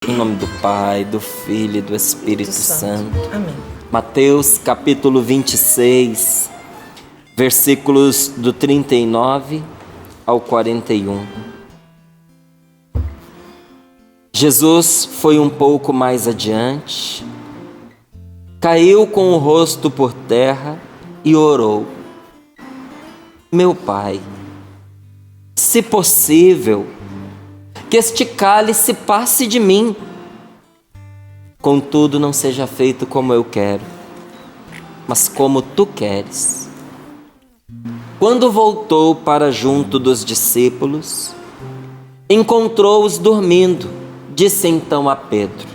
Em nome do Pai, do Filho e do Espírito Santo. Amém. Mateus capítulo 26, versículos do 39 ao 41. Jesus foi um pouco mais adiante, caiu com o rosto por terra e orou: Meu Pai, se possível, que este cálice passe de mim. Contudo, não seja feito como eu quero, mas como tu queres. Quando voltou para junto dos discípulos, encontrou-os dormindo. Disse então a Pedro: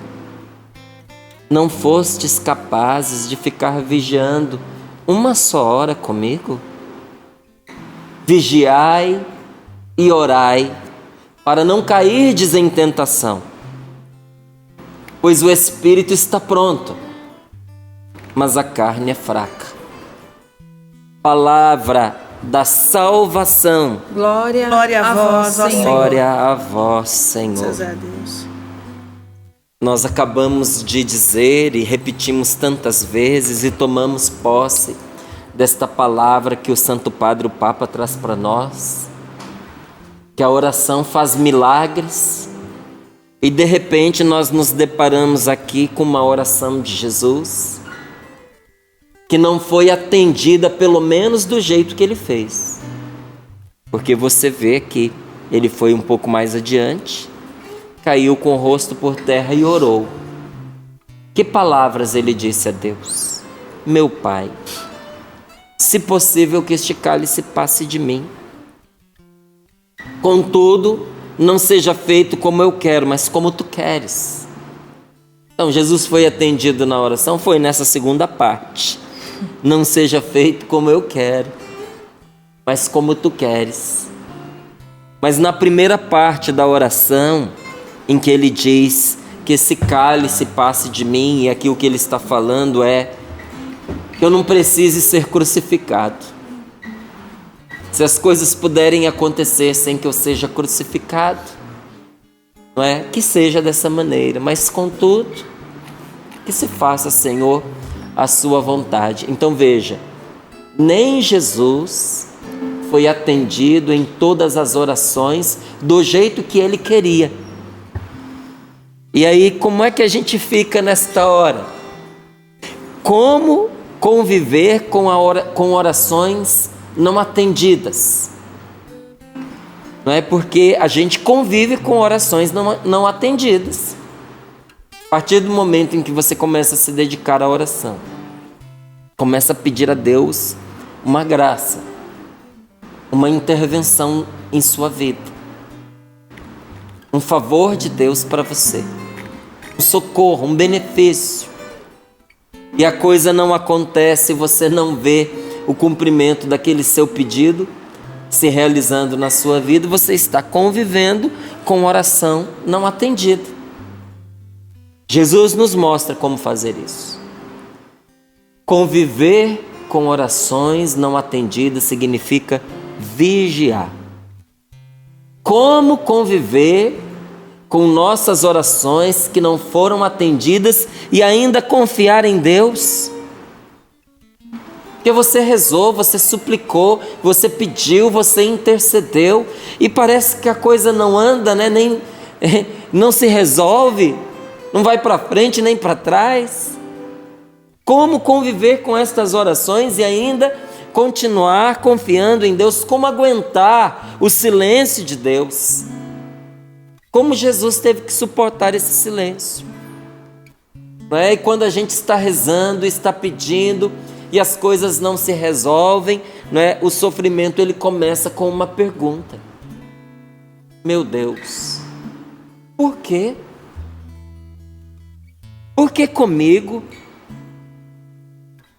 Não fostes capazes de ficar vigiando uma só hora comigo? Vigiai e orai, para não cairdes em tentação. Pois o espírito está pronto, mas a carne é fraca. Palavra da salvação. Glória a vós, ó Senhor. Glória a vós, Senhor. Graças a Deus. Nós acabamos de dizer e repetimos tantas vezes e tomamos posse desta palavra que o Santo Padre, o Papa, traz para nós, que a oração faz milagres, e de repente nós nos deparamos aqui com uma oração de Jesus que não foi atendida, pelo menos do jeito que ele fez, porque você vê que ele foi um pouco mais adiante, caiu com o rosto por terra e orou. Que palavras ele disse a Deus? Meu Pai, se possível que este cálice passe de mim. Contudo, não seja feito como eu quero, mas como tu queres. Então, Jesus foi atendido na oração, foi nessa segunda parte. Não seja feito como eu quero, mas como tu queres. Mas na primeira parte da oração, em que ele diz que esse cálice passe de mim, e aqui o que ele está falando é que eu não precise ser crucificado. Se as coisas puderem acontecer sem que eu seja crucificado, não é? Que seja dessa maneira, mas contudo, que se faça, Senhor, a sua vontade. Então veja, nem Jesus foi atendido em todas as orações do jeito que ele queria. E aí, como é que a gente fica nesta hora? Como conviver com orações não atendidas? Não é porque a gente convive com orações não atendidas. A partir do momento em que você começa a se dedicar à oração, começa a pedir a Deus uma graça, uma intervenção em sua vida, um favor de Deus para você, um socorro, um benefício, e a coisa não acontece, você não vê o cumprimento daquele seu pedido se realizando na sua vida, você está convivendo com oração não atendida. Jesus nos mostra como fazer isso. Conviver com orações não atendidas significa vigiar. Como conviver com nossas orações que não foram atendidas e ainda confiar em Deus? Porque você rezou, você suplicou, você pediu, você intercedeu e parece que a coisa não anda, né? Não se resolve, não vai para frente nem para trás. Como conviver com estas orações e ainda continuar confiando em Deus? Como aguentar o silêncio de Deus? Como Jesus teve que suportar esse silêncio? Não é? E quando a gente está rezando, está pedindo e as coisas não se resolvem, não é? O sofrimento ele começa com uma pergunta: meu Deus, por quê? Por que comigo?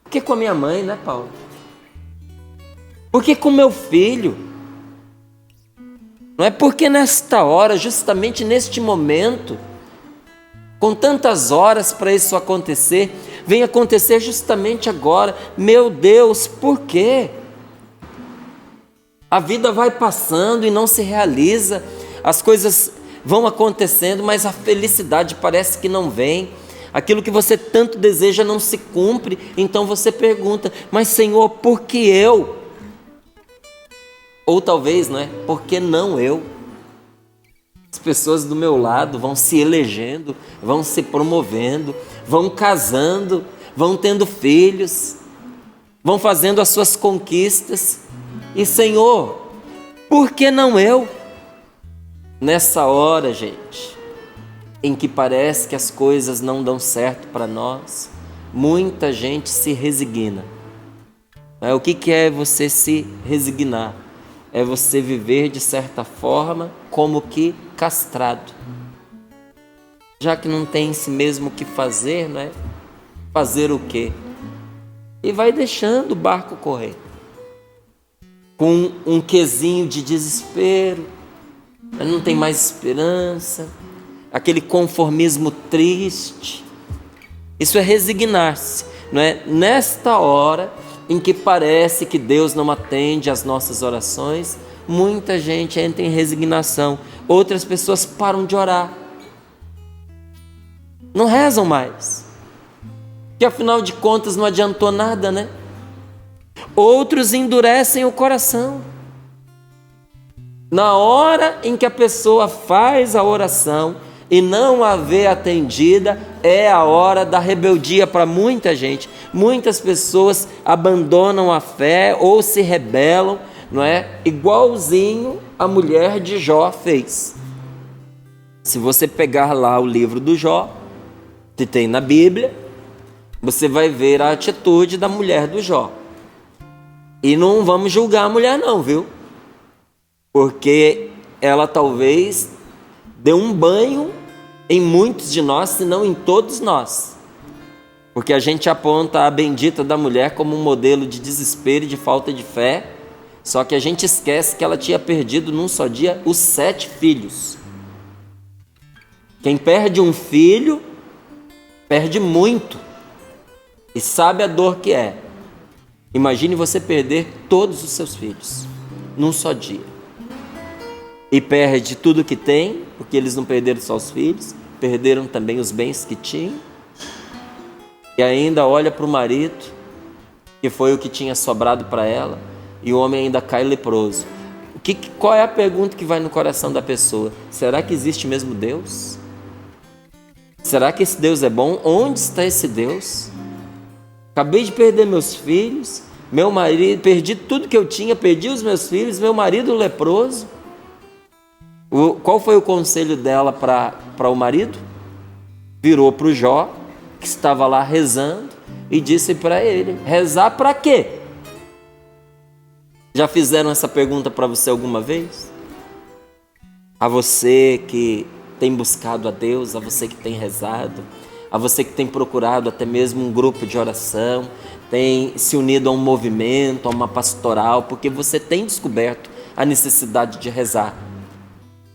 Por que com a minha mãe, né, Paulo? Por que com meu filho? Não é porque nesta hora, justamente neste momento, com tantas horas para isso acontecer, vem acontecer justamente agora. Meu Deus, por quê? A vida vai passando e não se realiza, as coisas vão acontecendo, mas a felicidade parece que não vem. Aquilo que você tanto deseja não se cumpre, então você pergunta: mas Senhor, por que eu? Ou talvez, não é? Por que não eu? As pessoas do meu lado vão se elegendo, vão se promovendo, vão casando, vão tendo filhos, vão fazendo as suas conquistas. E Senhor, por que não eu? Nessa hora, gente, em que parece que as coisas não dão certo para nós, muita gente se resigna. O que é você se resignar? É você viver de certa forma como que castrado. Já que não tem em si mesmo o que fazer, não é? Fazer o quê? E vai deixando o barco correr. Com um quesinho de desespero, não tem mais esperança, aquele conformismo triste. Isso é resignar-se, não é? Nesta hora em que parece que Deus não atende às nossas orações, muita gente entra em resignação, outras pessoas param de orar, não rezam mais, que afinal de contas não adiantou nada, né? Outros endurecem o coração. Na hora em que a pessoa faz a oração e não a vê atendida, é a hora da rebeldia para muita gente. Muitas pessoas abandonam a fé ou se rebelam, não é? Igualzinho a mulher de Jó fez. Se você pegar lá o livro do Jó, que tem na Bíblia, você vai ver a atitude da mulher do Jó. E não vamos julgar a mulher não, viu? Porque ela talvez deu um banho em muitos de nós, se não em todos nós. Porque a gente aponta a bendita da mulher como um modelo de desespero e de falta de fé, só que a gente esquece que ela tinha perdido num só dia os 7 filhos. Quem perde um filho, perde muito, e sabe a dor que é. Imagine você perder todos os seus filhos num só dia. E perde tudo que tem, porque eles não perderam só os filhos, perderam também os bens que tinham. E ainda olha para o marido, que foi o que tinha sobrado para ela, e o homem ainda cai leproso. Qual é a pergunta que vai no coração da pessoa? Será que existe mesmo Deus? Será que esse Deus é bom? Onde está esse Deus? Acabei de perder meus filhos, meu marido, perdi tudo que eu tinha, perdi os meus filhos, meu marido leproso. Qual foi o conselho dela para o marido? Virou para o Jó, que estava lá rezando, e disse para ele: rezar para quê? Já fizeram essa pergunta para você alguma vez? A você que tem buscado a Deus, a você que tem rezado, a você que tem procurado até mesmo um grupo de oração, tem se unido a um movimento, a uma pastoral, porque você tem descoberto a necessidade de rezar.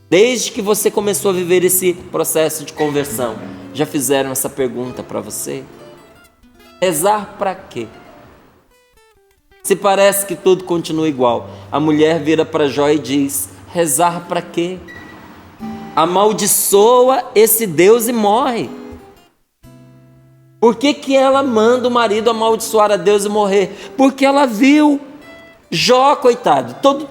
Desde que você começou a viver esse processo de conversão, já fizeram essa pergunta para você? Rezar para quê? Se parece que tudo continua igual, a mulher vira para Jó e diz: rezar para quê? Amaldiçoa esse Deus e morre. Por que ela manda o marido amaldiçoar a Deus e morrer? Porque ela viu Jó, coitado, todo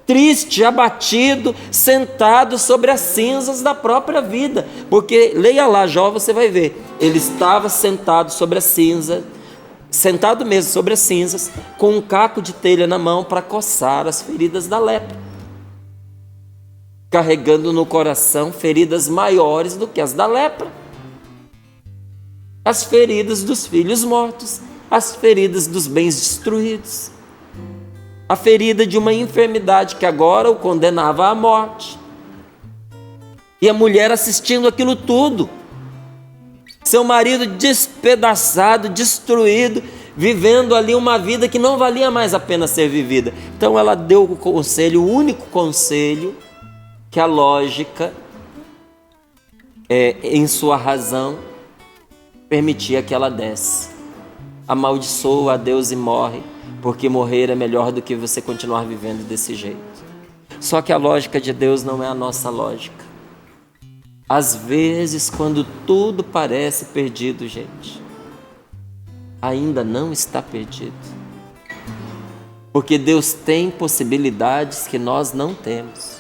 triste, abatido, sentado sobre as cinzas da própria vida. Porque, leia lá Jó, você vai ver, ele estava sentado sobre a cinza, sentado mesmo sobre as cinzas, com um caco de telha na mão para coçar as feridas da lepra, carregando no coração feridas maiores do que as da lepra. As feridas dos filhos mortos, as feridas dos bens destruídos, a ferida de uma enfermidade que agora o condenava à morte. E a mulher assistindo aquilo tudo, seu marido despedaçado, destruído, vivendo ali uma vida que não valia mais a pena ser vivida. Então ela deu o conselho, o único conselho que a lógica, em sua razão, permitia que ela desse: amaldiçoa a Deus e morre, porque morrer é melhor do que você continuar vivendo desse jeito. Só que a lógica de Deus não é a nossa lógica. Às vezes, quando tudo parece perdido, gente, ainda não está perdido. Porque Deus tem possibilidades que nós não temos.